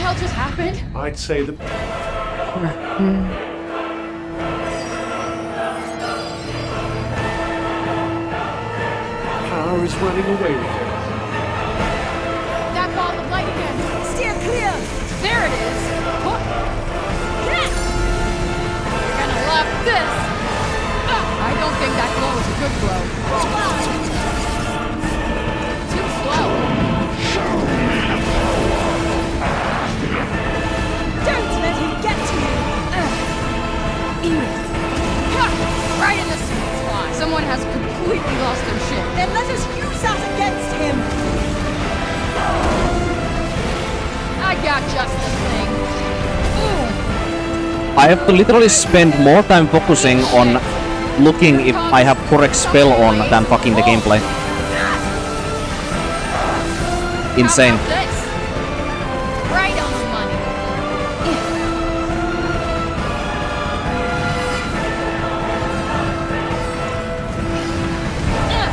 hell just happened? I'd say the... Power is running away with it. That ball of light again. Steer clear! There it is. Huh. You're gonna love this. I don't think that blow was a good blow. Too slow. Don't let him get to you! Right in the sweet spot. Someone has completely lost their shit. Then let us use that against him! I got just the thing. I have to literally spend more time focusing on looking if I have correct spell on than fucking the gameplay. Insane. How about this? Right on the money.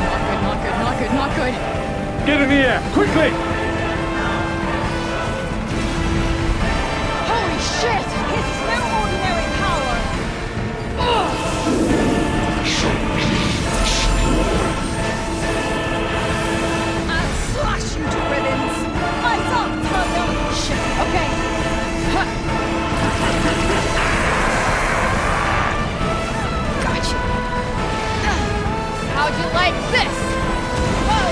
Not good, not good, not good, not good. Get in the air, quickly! Holy shit! It's no ordinary power! I'll slash you to ribbons! Eyes up, Tugger! Shit, okay. Huh. Gotcha. How'd you like this? Whoa!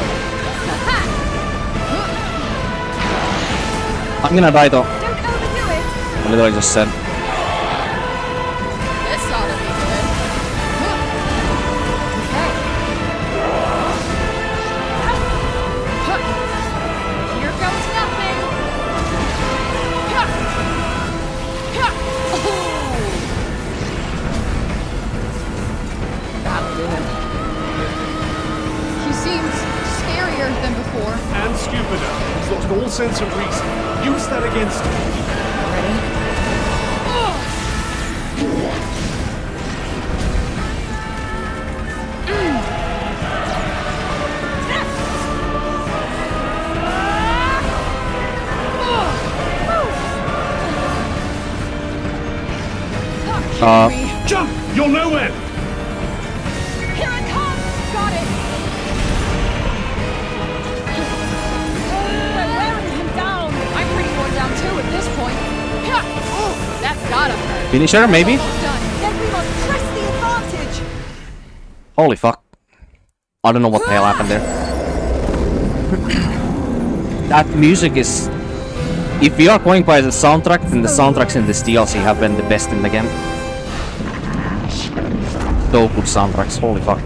I'm gonna die though. Don't overdo it! I literally just said. This ought to be good. Okay. Here goes nothing. That'll do it. He seems scarier than before. And stupider. He's lost all sense of reason. Use that against him. Ready? Jump! You're nowhere! Here it comes! Got it! We're wearing him down! I'm pretty worn down too at this point. That's gotta hurt. Finisher, maybe? Almost done. Then we must press the advantage! Holy fuck. I don't know what the hell happened there. That music is... If we are going by the soundtrack, then the soundtracks in this DLC have been the best in the game. So good soundtracks, holy fuck.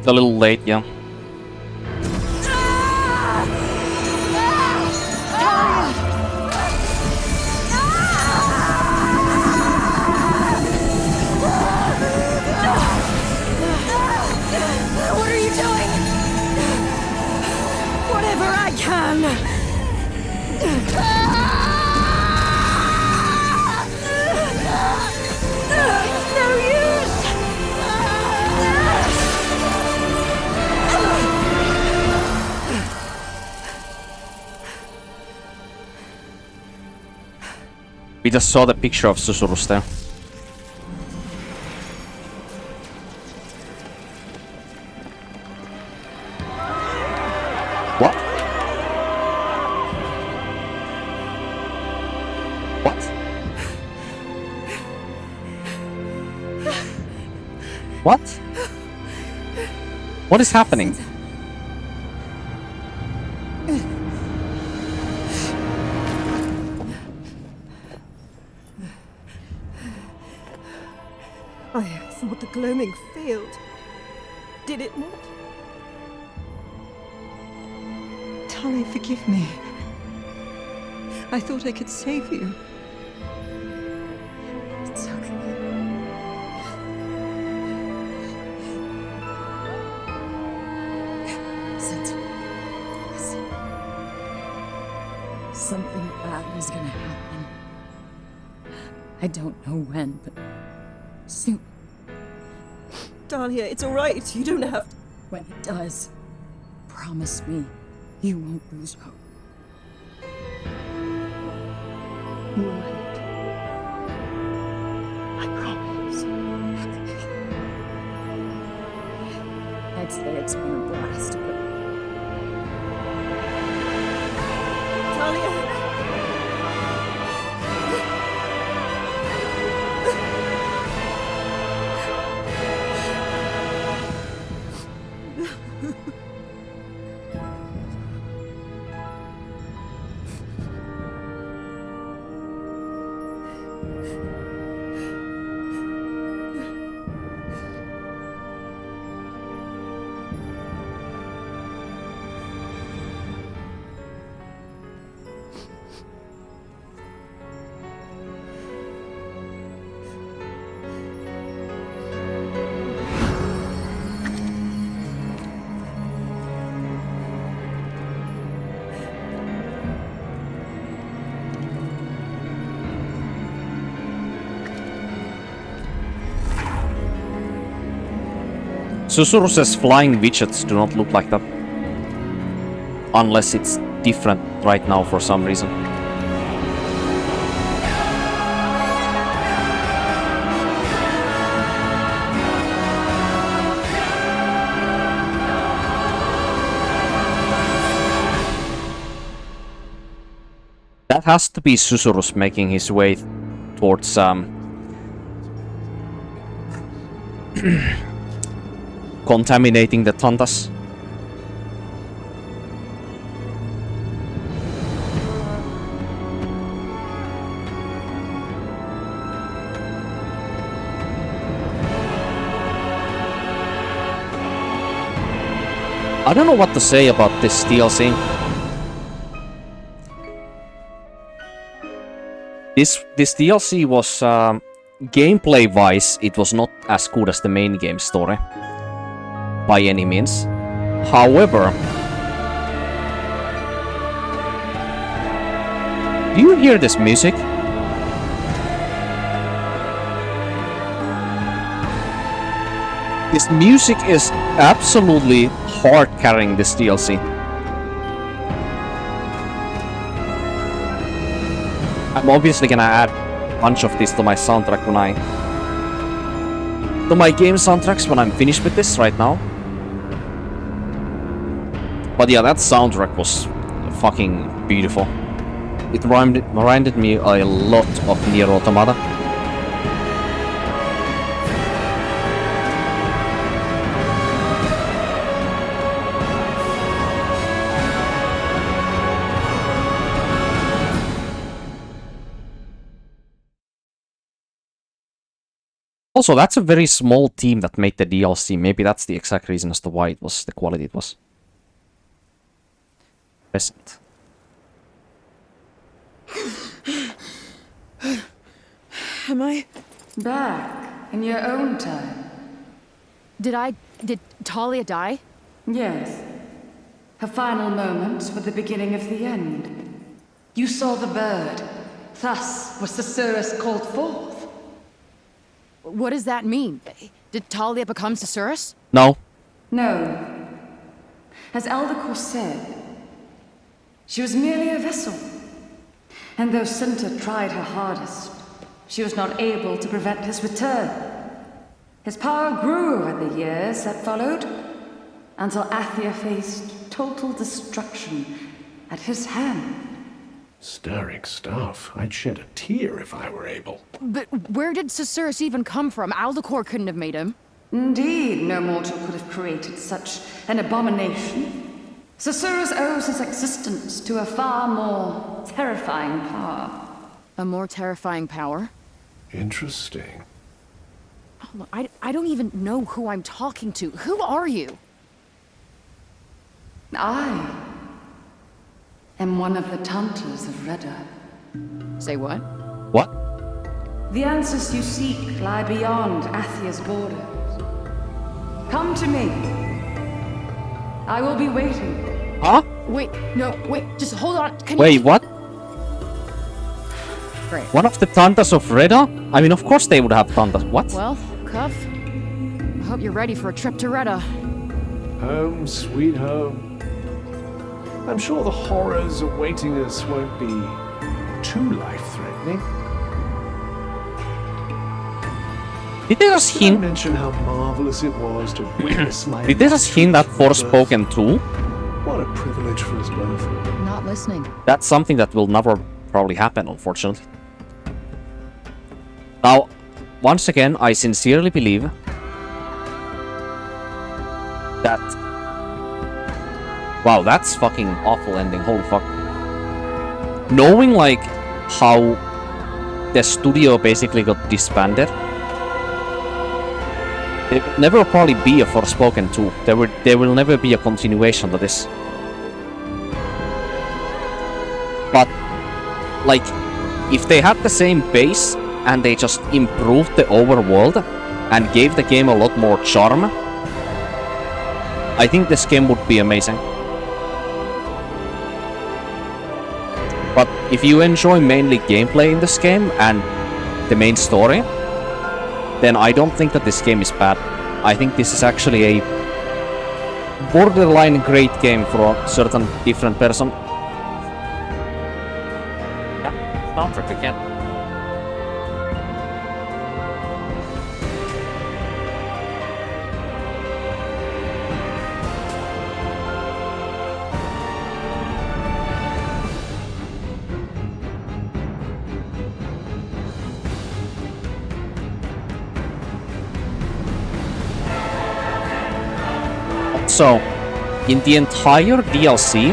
A little late, yeah. What are you doing? Whatever I can! No use! We just saw the picture of Susurrus there. What? What? What? What is happening? I thought the gloaming failed. Did it not? Tully, forgive me. I thought I could save you. It's okay. Cinta. Something bad is gonna happen. I don't know when, but soon. Dahlia, it's alright. You don't have to. When it does, promise me you won't lose hope. You won't. I promise. I'd say it's been a blast, but Dahlia! Susurrus's flying widgets do not look like that. Unless it's different right now for some reason. That has to be Susurrus making his way towards contaminating the Tantas. I don't know what to say about this DLC. This DLC was gameplay-wise, it was not as good as the main game story. By any means. However, do you hear this music? This music is absolutely hard carrying this DLC. I'm obviously gonna add a bunch of this to my soundtrack to my game soundtracks when I'm finished with this right now. But yeah, that soundtrack was fucking beautiful. It reminded me a lot of Nier Automata. Also, that's a very small team that made the DLC. Maybe that's the exact reason as to why it was the quality it was. Present. Am I? Back in your own time. Did Talia die? Yes. Her final moments were the beginning of the end. You saw the bird. Thus was Susurrus called forth. What does that mean? Did Talia become Susurrus? No. No. As Aldacor said, she was merely a vessel. And though Cinta tried her hardest, she was not able to prevent his return. His power grew over the years that followed, until Athia faced total destruction at his hand. Stirring stuff. I'd shed a tear if I were able. But where did Susurrus even come from? Aldacor couldn't have made him. Indeed, no mortal could have created such an abomination. Susurrus owes his existence to a far more terrifying power. A more terrifying power? Interesting. Oh, look, I don't even know who I'm talking to. Who are you? I am one of the Tantas of Reda. Say what? What? The answers you seek lie beyond Athia's borders. Come to me. I will be waiting. Huh? Wait, no, wait, just hold on. Can Wait, you... what? Great. One of the Tantas of Reda? I mean, of course they would have Tantas. What? Well, Cuff, I hope you're ready for a trip to Retta. Home, sweet home. I'm sure the horrors awaiting us won't be too life-threatening. Did they just Did I hint? mention how marvelous it was to witness my Did they just hint at illustrious birth? Forspoken 2? What a privilege for us both. Not listening. That's something that will never probably happen, unfortunately. Now, once again, I sincerely believe that... Wow, that's fucking awful ending, holy fuck. Knowing, like, how the studio basically got disbanded, there will never probably be a Forspoken 2. There will never be a continuation to this. But, like, if they had the same base and they just improved the overworld and gave the game a lot more charm, I think this game would be amazing. But if you enjoy mainly gameplay in this game and the main story, then I don't think that this game is bad. I think this is actually a borderline great game for a certain different person. Yeah, soundtrack again. So, in the entire DLC,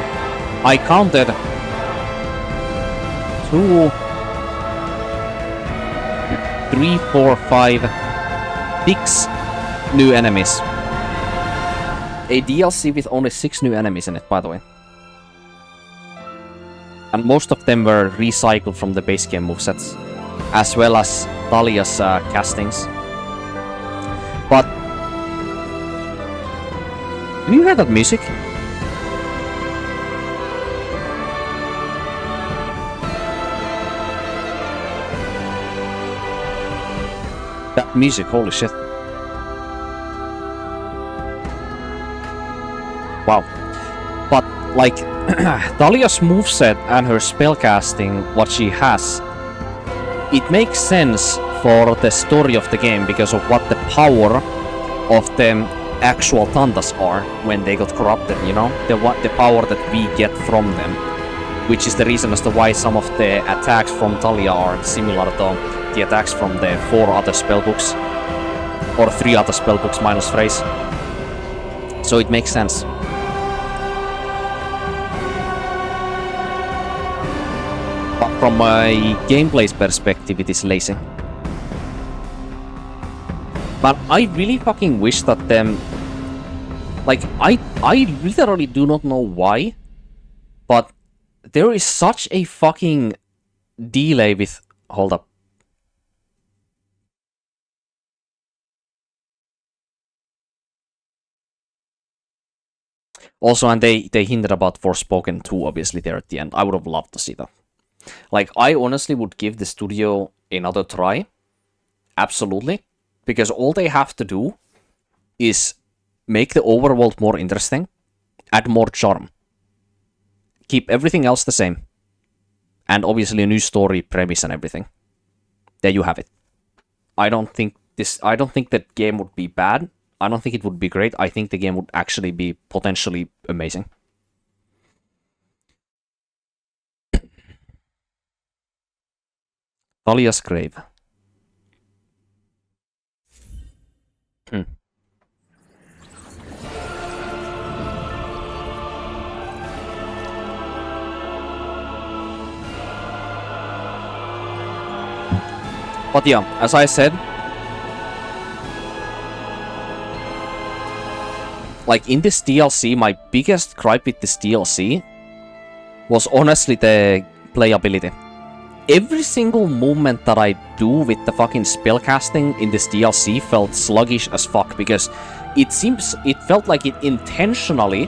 I counted 2, 3, 4, 5, 6 new enemies. A DLC with only 6 new enemies in it, by the way. And most of them were recycled from the base game movesets, as well as Talia's castings. But do you hear that music? That music, holy shit. Wow. But, like, Talia's moveset and her spellcasting, what she has, it makes sense for the story of the game because of what the power of the actual Tantas are when they got corrupted, you know? The power that we get from them. Which is the reason as to why some of the attacks from Talia are similar to the attacks from the 4 other spellbooks. Or 3 other spellbooks minus Frey's. So it makes sense. But from a gameplay's perspective, it is lazy. But I really fucking wish that them... Like, I literally do not know why, but there is such a fucking delay with... Hold up. Also, and they hinted about Forspoken 2, obviously, there at the end. I would have loved to see that. Like, I honestly would give the studio another try. Absolutely. Because all they have to do is make the overworld more interesting, add more charm, keep everything else the same, and obviously a new story premise and everything. There you have it. I don't think that game would be bad. I don't think it would be great. I think the game would actually be potentially amazing. Talia's grave. But yeah, as I said, like in this DLC, my biggest gripe with this DLC was honestly the playability. Every single movement that I do with the fucking spellcasting in this DLC felt sluggish as fuck because it felt like it intentionally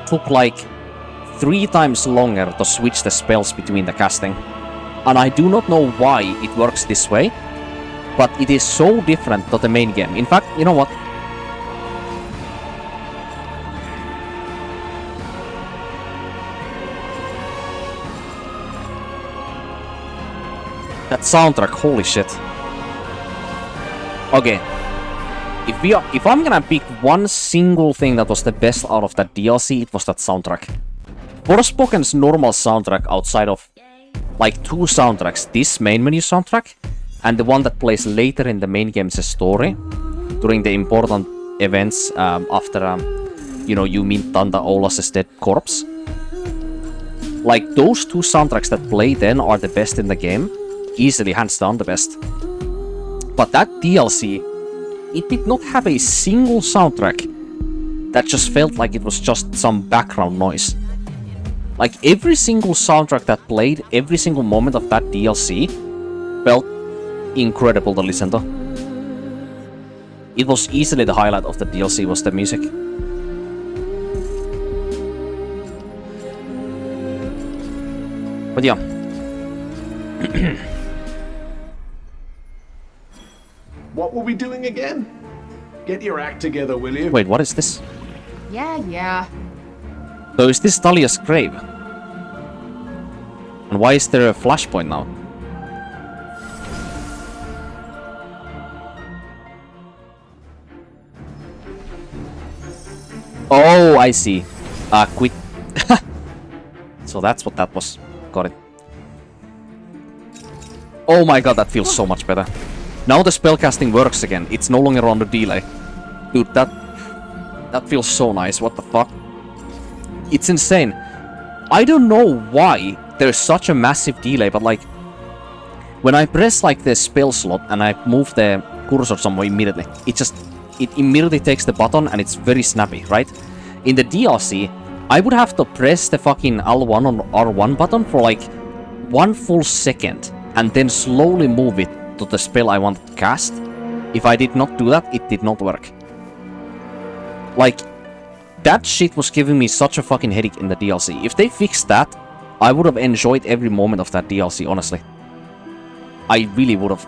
took like 3 times longer to switch the spells between the casting. And I do not know why it works this way, but it is so different to the main game. In fact, you know what? That soundtrack, holy shit. Okay. If I'm gonna pick one single thing that was the best out of that DLC, it was that soundtrack. Forspoken's normal soundtrack outside of like 2 soundtracks, this main menu soundtrack and the one that plays later in the main game's story during the important events after you know, you meet Tanda Olas's dead corpse. Like those 2 soundtracks that play then are the best in the game, easily hands down the best. But that DLC, it did not have a single soundtrack that just felt like it was just some background noise. Like every single soundtrack that played every single moment of that DLC felt incredible to listen to. It was easily the highlight of the DLC was the music. But yeah. What were we doing again? Get your act together, will you? Wait, what is this? Yeah. So is this Talia's grave? And why is there a flashpoint now? Oh, I see. Quit. So that's what that was. Got it. Oh my god, that feels so much better. Now the spellcasting works again. It's no longer on the delay. Dude, that feels so nice. What the fuck? It's insane. I don't know why there's such a massive delay, but like when I press like the spell slot and I move the cursor somewhere immediately, it immediately takes the button and it's very snappy, right? In the DLC, I would have to press the fucking L1 or R1 button for like 1 full second and then slowly move it to the spell I wanted to cast. If I did not do that, it did not work. Like, that shit was giving me such a fucking headache in the DLC. If they fixed that, I would have enjoyed every moment of that DLC, honestly. I really would have.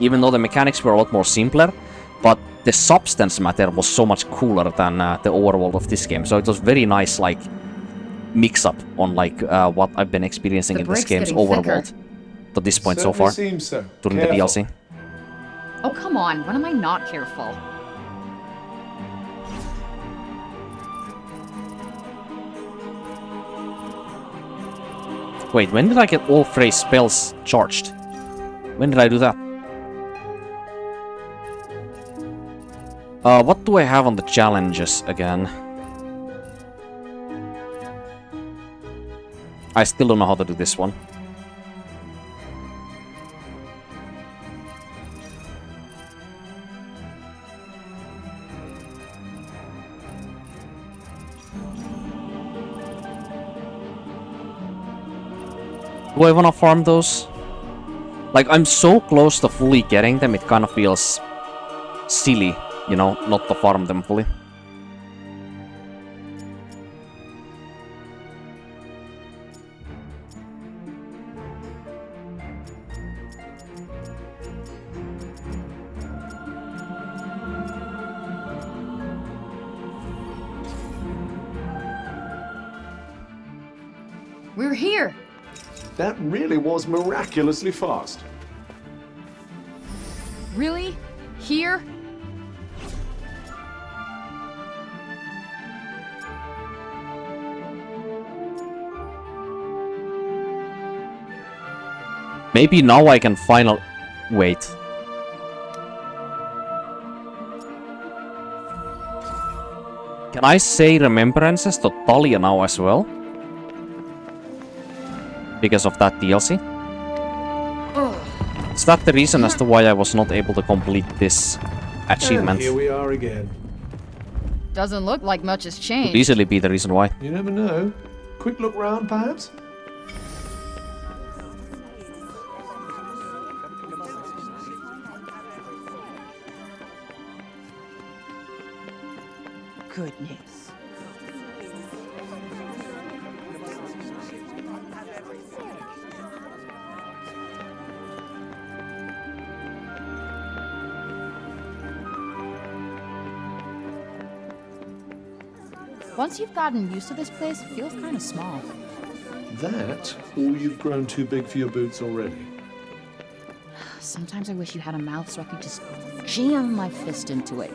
Even though the mechanics were a lot more simpler, but the substance matter was so much cooler than the overworld of this game. So it was very nice, like, mix-up on, like, what I've been experiencing in this game's overworld to this point so far, Seems so. during the DLC. Oh, come on. When am I not careful? Wait, when did I get all Frey's spells charged? When did I do that? What do I have on the challenges again? I still don't know how to do this one. Do I wanna farm those? Like, I'm so close to fully getting them, it kind of feels silly, you know, not to farm them fully. We're here. That really was miraculously fast. Really? Here? Maybe now I can finally... Wait. Can I say remembrances to Talia now as well? Because of that DLC? Is that the reason as to why I was not able to complete this achievement? And here we are again. Doesn't look like much has Could changed. easily be the reason why. You never know. Quick look round, perhaps? Goodness. Once you've gotten used to this place, it feels kind of small. That, or you've grown too big for your boots already? Sometimes I wish you had a mouth so I could just jam my fist into it.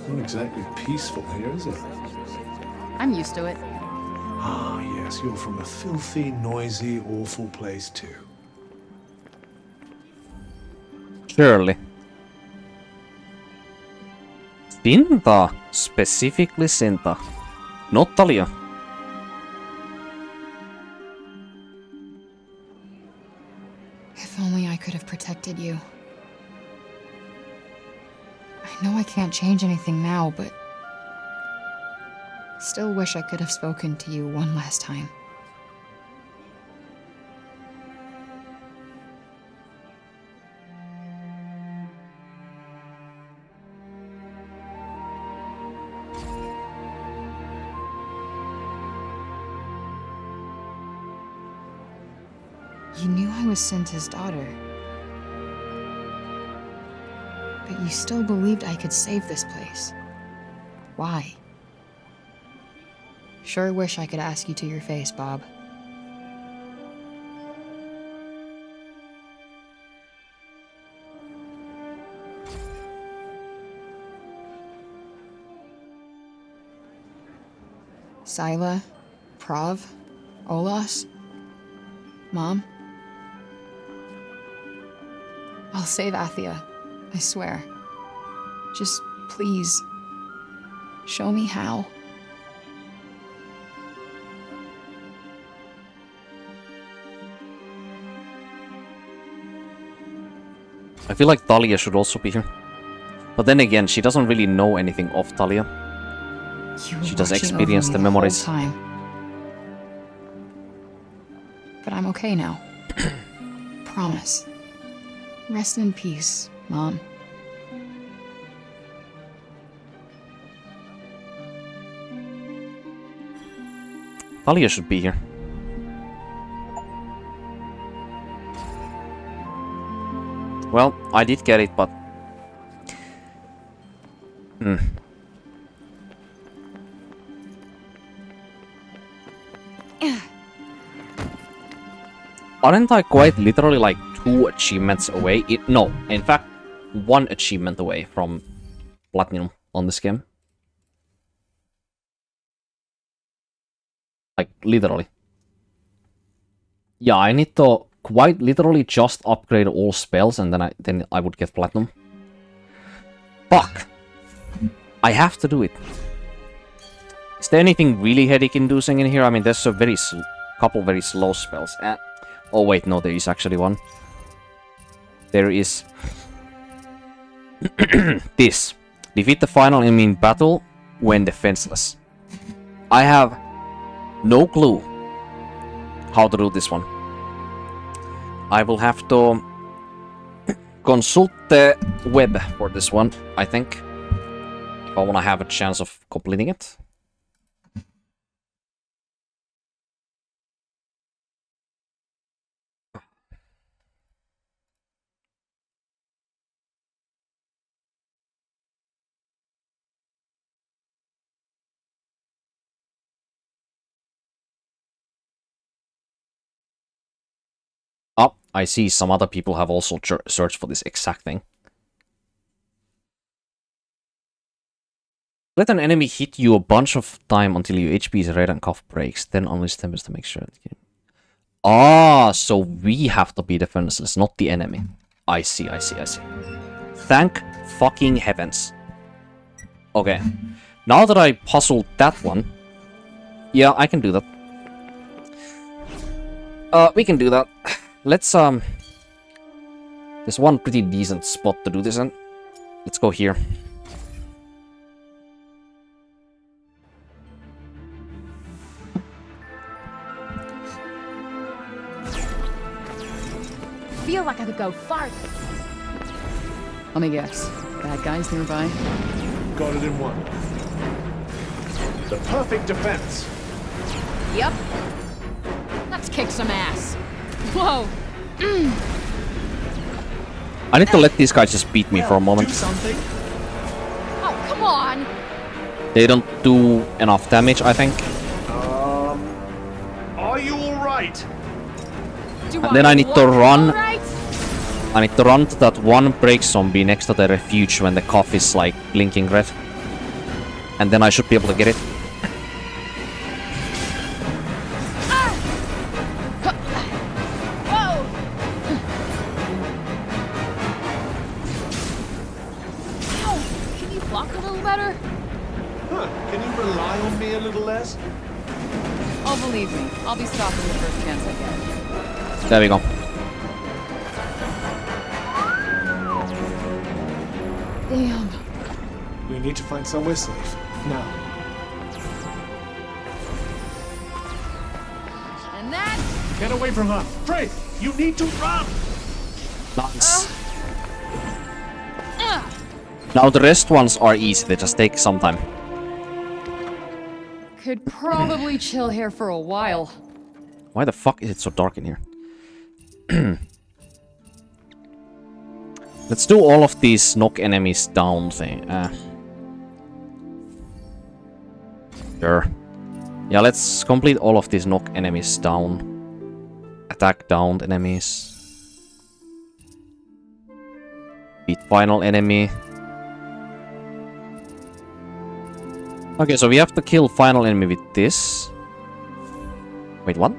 Not exactly peaceful here, is it? I'm used to it. Ah, yes, you're from a filthy, noisy, awful place too. Surely. Cinta. Specifically Cinta. Not Talia. If only I could have protected you. I know I can't change anything now, but... still wish I could have spoken to you one last time. You knew I was Cinta's daughter. But you still believed I could save this place. Why? Sure wish I could ask you to your face, Bob. Sila, Prav, Olas, Mom. I'll save Athia, I swear. Just please, show me how. I feel like Talia should also be here. But then again, she doesn't really know anything of Talia. She does experience the memories. Time. But I'm okay now. Promise. Rest in peace, Mom. Talia should be here. Well, I did get it, but... Aren't I quite literally like 2 achievements away? No, in fact, 1 achievement away from Platinum on this game. Like, literally. Yeah, I need to quite literally just upgrade all spells and then I would get Platinum. Fuck! I have to do it. Is there anything really headache-inducing in here? I mean, there's a couple very slow spells. Oh wait, no, there is actually one. There is... this. Defeat the final enemy in battle when defenseless. I have no clue how to do this one. I will have to consult the web for this one, I think. If I want to have a chance of completing it. Oh, I see some other people have also searched for this exact thing. Let an enemy hit you a bunch of time until your HP is red and cough breaks. Then unleash tempest to make sure. Ah, so we have to be defenseless, not the enemy. I see. Thank fucking heavens. Okay. Now that I puzzled that one... Yeah, I can do that. We can do that. Let's, there's one pretty decent spot to do this in. Let's go here. Feel like I could go farther. Let me guess. Bad guys nearby? Got it in one. The perfect defense. Yep. Let's kick some ass. Whoa. I need to let these guys just beat me for a moment. Do something. Oh, come on. They don't do enough damage, I think. Are you alright? And then I need to run. I need to run to that one break zombie next to the refuge when the cough is like blinking red. And then I should be able to get it. Can you block a little better? Huh, can you rely on me a little less? Oh, believe me, I'll be stopping the first chance I get. There we go. Damn. We need to find somewhere safe. Now. And that... Get away from her! Frey! You need to run! Nice. Now the rest ones are easy, they just take some time. Could probably chill here for a while. Why the fuck is it so dark in here? Let's do all of these knock enemies down thing. Sure. Yeah, let's complete all of these knock enemies down. Attack downed enemies. Beat final enemy. Okay, so we have to kill final enemy with this. Wait, what?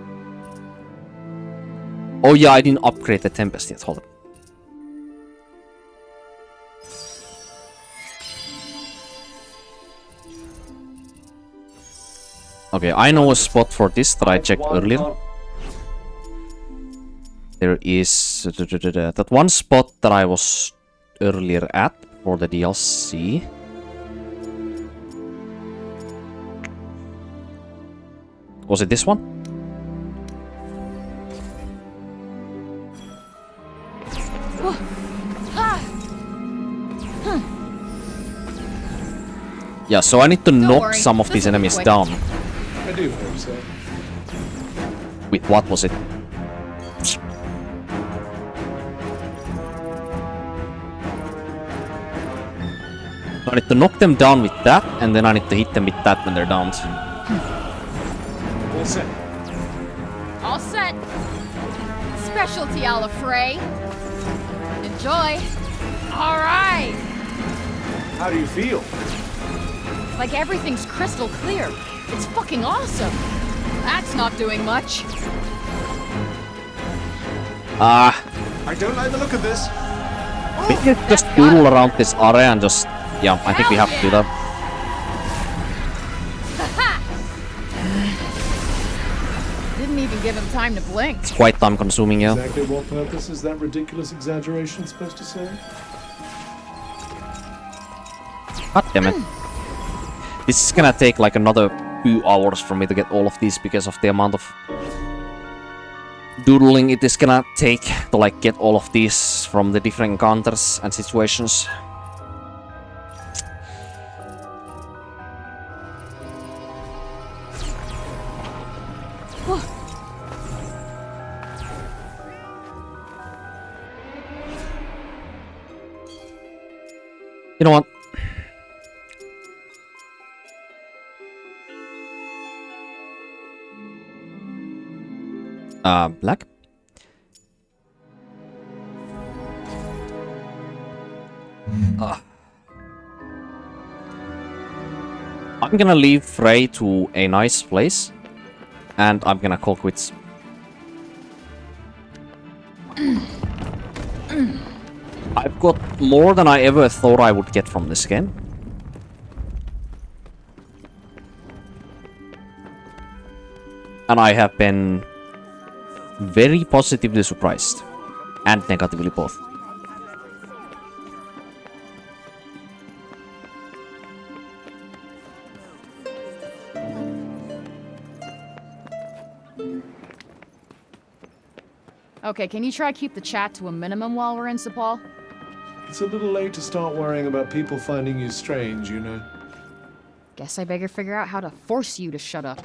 Oh yeah, I didn't upgrade the Tempest yet. Hold on. Okay, I know a spot for this that I checked earlier. There is that one spot that I was earlier at for the DLC. Was it this one? Yeah, so I need to knock some of these enemies down. I do hope so. Wait, what was it? I need to knock them down with that, and then I need to hit them with that when they're down. All set. All set. Specialty a la Frey. Enjoy. All right. How do you feel? Like everything's crystal clear. It's fucking awesome. That's not doing much. I don't like the look of this. We can just doodle around this area and just... Yeah, I think we have to do that. Didn't even give him time to blink. It's quite time consuming, yeah. Exactly what purpose is that ridiculous exaggeration supposed to serve? God damn it. This is gonna take like another 2 hours for me to get all of these because of the amount of doodling it is gonna take to like get all of these from the different encounters and situations. You know what? Black? I'm gonna leave Frey to a nice place, and I'm gonna call quits. I've got more than I ever thought I would get from this game. And I have been very positively surprised. And negatively both. Okay, can you try keep the chat to a minimum while we're in Sepal? It's a little late to start worrying about people finding you strange, you know. Guess I better figure out how to force you to shut up.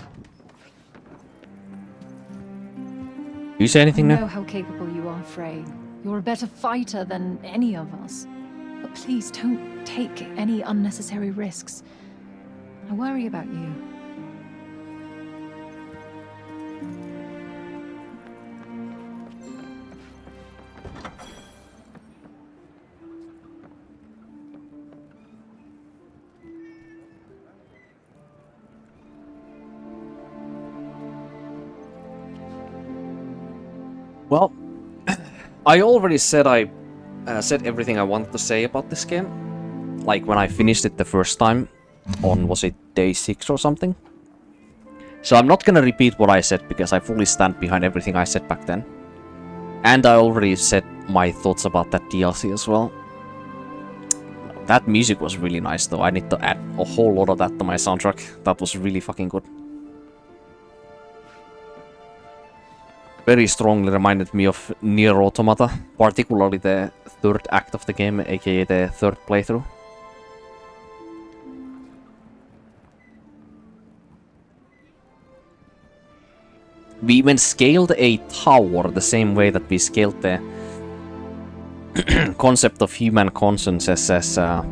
Do you say anything I now? know how capable you are, Frey. You're a better fighter than any of us. But please don't take any unnecessary risks. I worry about you. Well, I already said said everything I wanted to say about this game. Like when I finished it the first time on, was it day 6 or something? So I'm not gonna repeat what I said because I fully stand behind everything I said back then. And I already said my thoughts about that DLC as well. That music was really nice though. I need to add a whole lot of that to my soundtrack. That was really fucking good. Very strongly reminded me of Nier Automata, particularly the third act of the game, aka the third playthrough. We even scaled a tower the same way that we scaled the concept of human conscience as a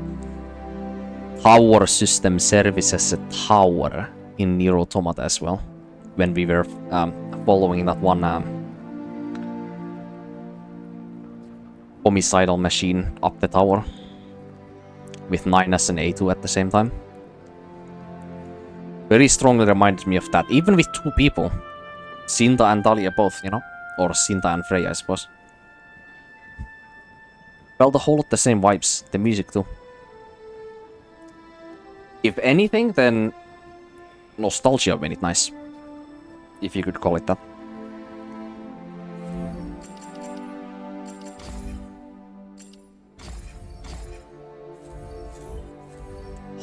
tower system service as a tower in Nier Automata as well, when we were following that one homicidal machine up the tower with 9S and A2 at the same time. Very strongly reminded me of that, even with 2 people. Cinta and Dahlia both, you know? Or Cinta and Frey, I suppose. Felt a whole lot the same vibes, the music too. If anything, then nostalgia made it nice. If you could call it that.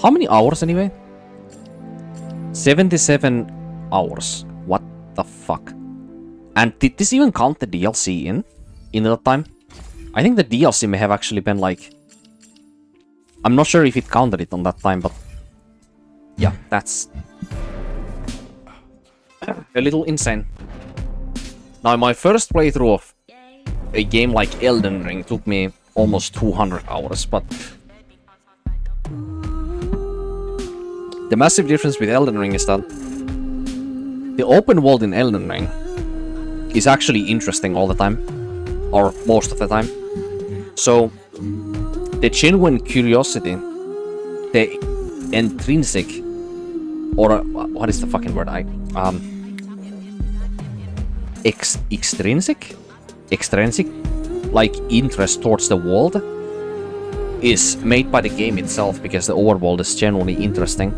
How many hours anyway? 77 hours. What the fuck? And did this even count the DLC in that time? I think the DLC may have actually been like... I'm not sure if it counted it on that time, but... Yeah, that's... a little insane. Now, my first playthrough of a game like Elden Ring took me almost 200 hours, but... The massive difference with Elden Ring is that the open world in Elden Ring is actually interesting all the time, or most of the time. So, the genuine curiosity, the intrinsic, or what is the fucking word? Extrinsic, like interest towards the world, is made by the game itself because the overworld is genuinely interesting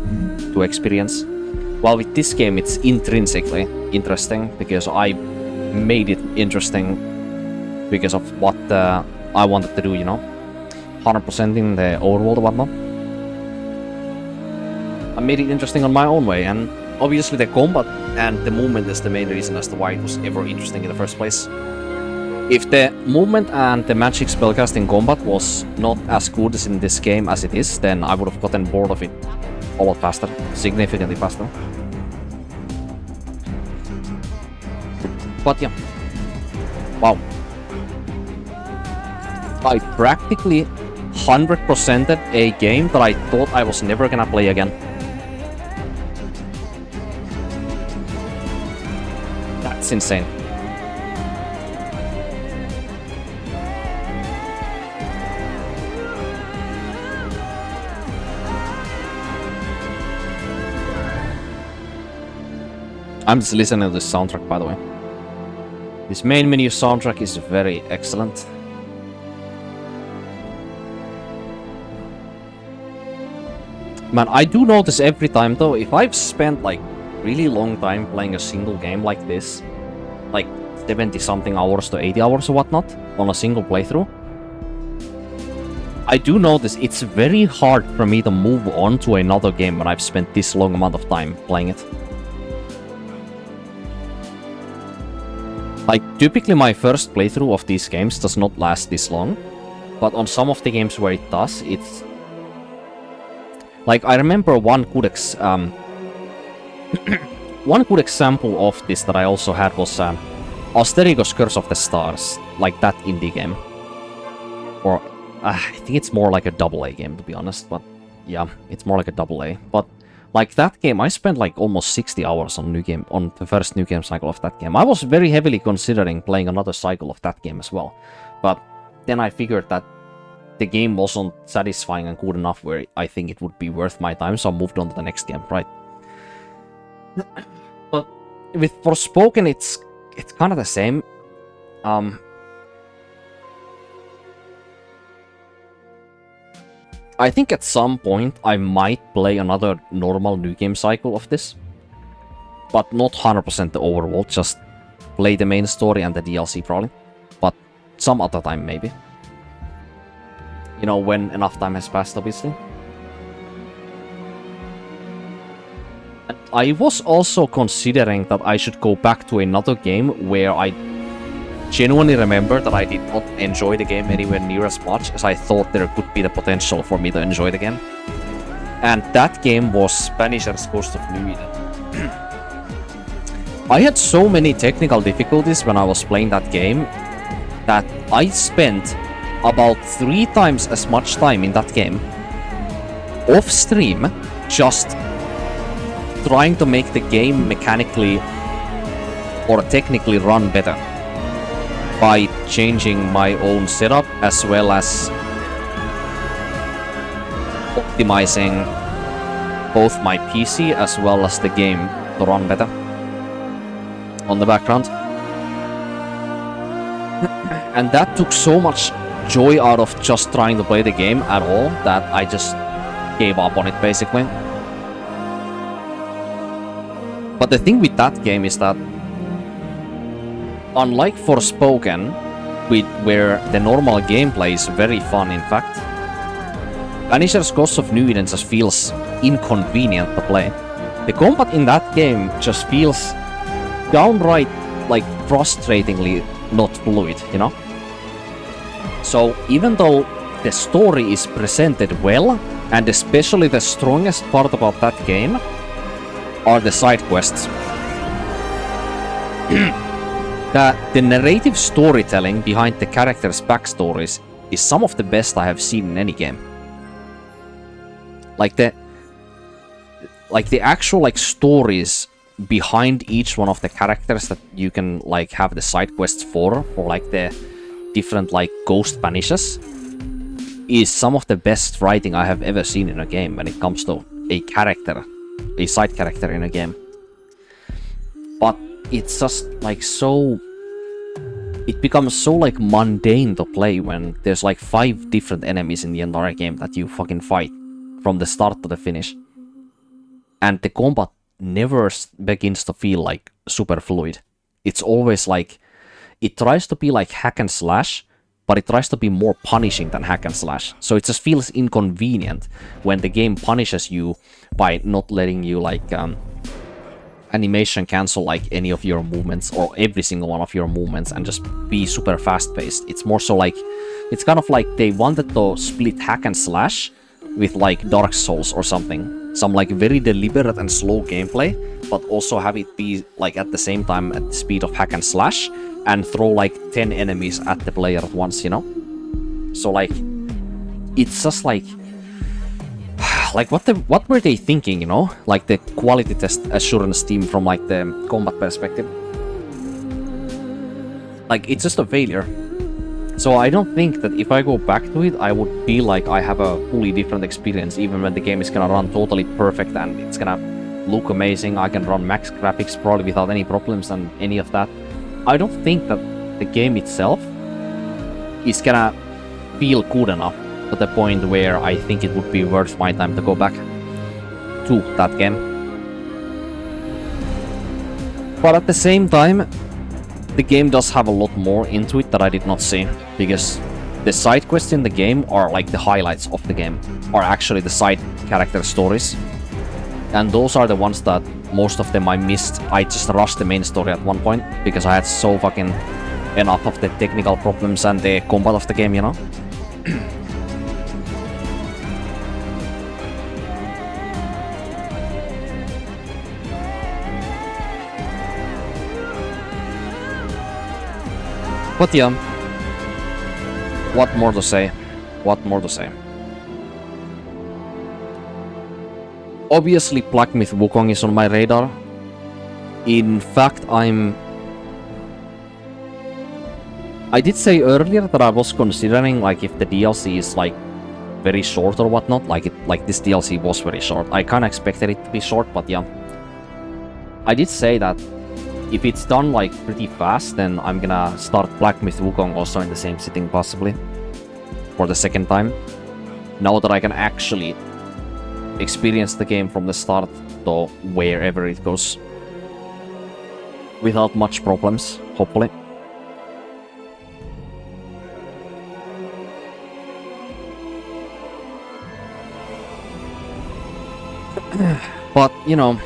to experience. While with this game it's intrinsically interesting because I made it interesting because of what I wanted to do, you know? 100% in the overworld and whatnot. I made it interesting on my own way, and obviously the combat and the movement is the main reason as to why it was ever interesting in the first place. If the movement and the magic spellcasting combat was not as good as in this game as it is, then I would have gotten bored of it a lot faster, significantly faster. But yeah. Wow. I practically 100%ed a game that I thought I was never gonna play again. That's insane. I'm just listening to this soundtrack, by the way. This main menu soundtrack is very excellent. Man, I do notice every time though, if I've spent like really long time playing a single game like this, like 70 something hours to 80 hours or whatnot, on a single playthrough, I do notice it's very hard for me to move on to another game when I've spent this long amount of time playing it. Like, typically my first playthrough of these games does not last this long, but on some of the games where it does, it's... Like, I remember one good example of this that I also had was Asterigos Curse of the Stars, like that indie game. Or, I think it's more like a AA game, to be honest, but yeah, it's more like a AA. But Like that game, I spent like almost 60 hours on the first new game cycle of that game. I was very heavily considering playing another cycle of that game as well. But then I figured that the game wasn't satisfying and good enough where I think it would be worth my time, so I moved on to the next game, right? But with Forspoken, it's kind of the same. I think at some point I might play another normal new game cycle of this. But not 100% the overworld, just play the main story and the DLC probably. But some other time maybe. You know, when enough time has passed, obviously. And I was also considering that I should go back to another game where I genuinely remember that I did not enjoy the game anywhere near as much as I thought there could be the potential for me to enjoy it again. And that game was Vanisher's Ghost of New Eden. I had so many technical difficulties when I was playing that game that I spent about 3 times as much time in that game off stream just trying to make the game mechanically or technically run better by changing my own setup as well as optimizing both my PC as well as the game to run better on the background. And that took so much joy out of just trying to play the game at all that I just gave up on it basically. But the thing with that game is that unlike Forspoken, where the normal gameplay is very fun in fact, Vanisher's Ghost of New Eden just feels inconvenient to play. The combat in that game just feels downright like frustratingly not fluid, you know? So even though the story is presented well, and especially the strongest part about that game are the side quests. The narrative storytelling behind the characters' backstories is some of the best I have seen in any game. Like the actual like stories behind each one of the characters that you can like have the side quests for like the different like ghost vanishes is some of the best writing I have ever seen in a game when it comes to a side character in a game. But it's just like so... It becomes so like mundane to play when there's like 5 different enemies in the entire game that you fucking fight from the start to the finish. And the combat never begins to feel like super fluid. It's always like... It tries to be like hack and slash, but it tries to be more punishing than hack and slash. So it just feels inconvenient when the game punishes you by not letting you like animation cancel like any of your movements or every single one of your movements and just be super fast paced. It's more so like, it's kind of like they wanted to split hack and slash with like Dark Souls or something. Some like very deliberate and slow gameplay, but also have it be like at the same time at the speed of hack and slash and throw like 10 enemies at the player at once, you know? So like, it's just like what were they thinking, you know? Like the quality test assurance team from like the combat perspective. Like, it's just a failure. So I don't think that if I go back to it, I would feel like I have a fully different experience, even when the game is gonna run totally perfect and it's gonna look amazing. I can run max graphics probably without any problems and any of that. I don't think that the game itself is gonna feel good enough to the point where I think it would be worth my time to go back to that game. But at the same time, the game does have a lot more into it that I did not see, because the side quests in the game are like the highlights of the game, are actually the side character stories. And those are the ones that most of them I missed. I just rushed the main story at one point because I had so fucking enough of the technical problems and the combat of the game, you know? But yeah, what more to say? What more to say? Obviously, Black Myth Wukong is on my radar. In fact, I did say earlier that I was considering, like, if the DLC is, like, very short or whatnot, like this DLC was very short. I kinda expected it to be short, but yeah. I did say that if it's done, like, pretty fast, then I'm gonna start Black Myth Wukong also in the same sitting, possibly. For the second time. Now that I can actually experience the game from the start to wherever it goes. Without much problems, hopefully. But, you know...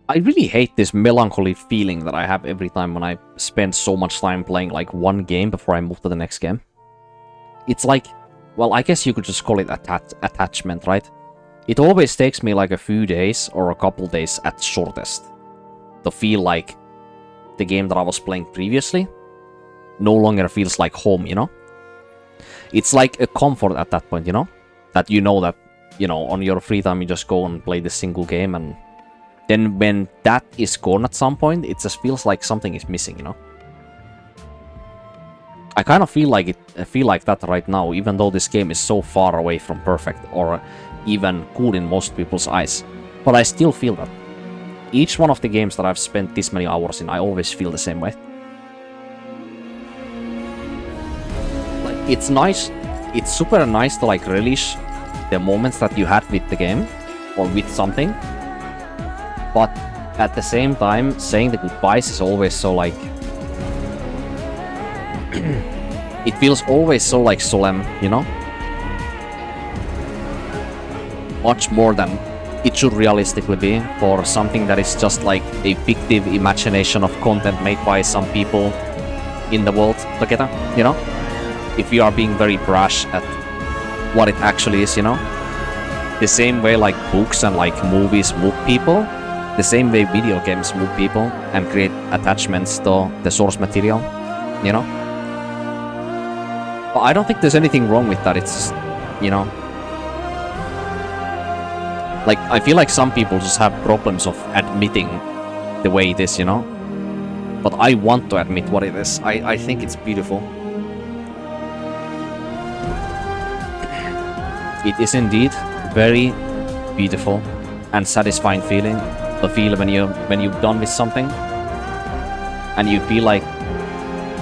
I really hate this melancholy feeling that I have every time when I spend so much time playing like one game before I move to the next game. It's like, well, I guess you could just call it attachment, right? It always takes me like a few days or a couple days at shortest to feel like the game that I was playing previously no longer feels like home, you know? It's like a comfort at that point, you know? That, you know, on your free time you just go and play this single game, and then when that is gone at some point, it just feels like something is missing, you know? I kind of feel like that right now, even though this game is so far away from perfect, or even good in most people's eyes. But I still feel that. Each one of the games that I've spent this many hours in, I always feel the same way. Like, it's nice, it's super nice to like relish the moments that you had with the game, or with something. But at the same time, saying the goodbyes is always so like... it feels always so like solemn, you know? Much more than it should realistically be for something that is just like a fictive imagination of content made by some people in the world together, you know? If you are being very brash at what it actually is, you know? The same way like books and like movies move people, the same way video games move people and create attachments to the source material, you know? But I don't think there's anything wrong with that, it's just, you know... Like, I feel like some people just have problems of admitting the way it is, you know? But I want to admit what it is. I think it's beautiful. It is indeed very beautiful and satisfying feeling. The feel when you've done with something, and you feel like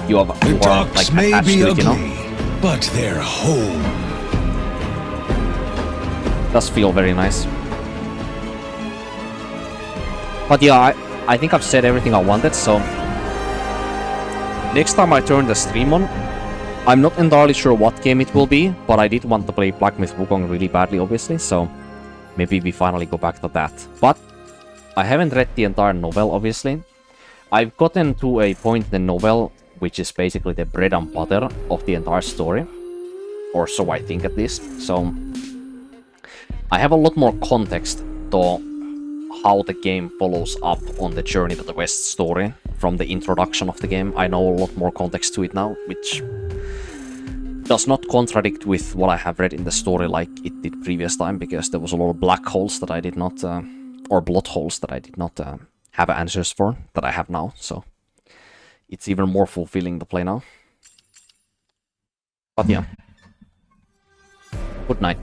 you are like attached to it, you know? But they're home. Does feel very nice. But yeah, I think I've said everything I wanted, so... Next time I turn the stream on, I'm not entirely sure what game it will be, but I did want to play Black Myth Wukong really badly, obviously, so... Maybe we finally go back to that. But I haven't read the entire novel, obviously. I've gotten to a point in the novel which is basically the bread and butter of the entire story. Or so I think, at least. So I have a lot more context to how the game follows up on the Journey to the West story from the introduction of the game. I know a lot more context to it now, which does not contradict with what I have read in the story like it did previous time, because there was a lot of black holes that I did not, or blood holes that I did not have answers for, that I have now, so it's even more fulfilling to play now. But yeah. Good night.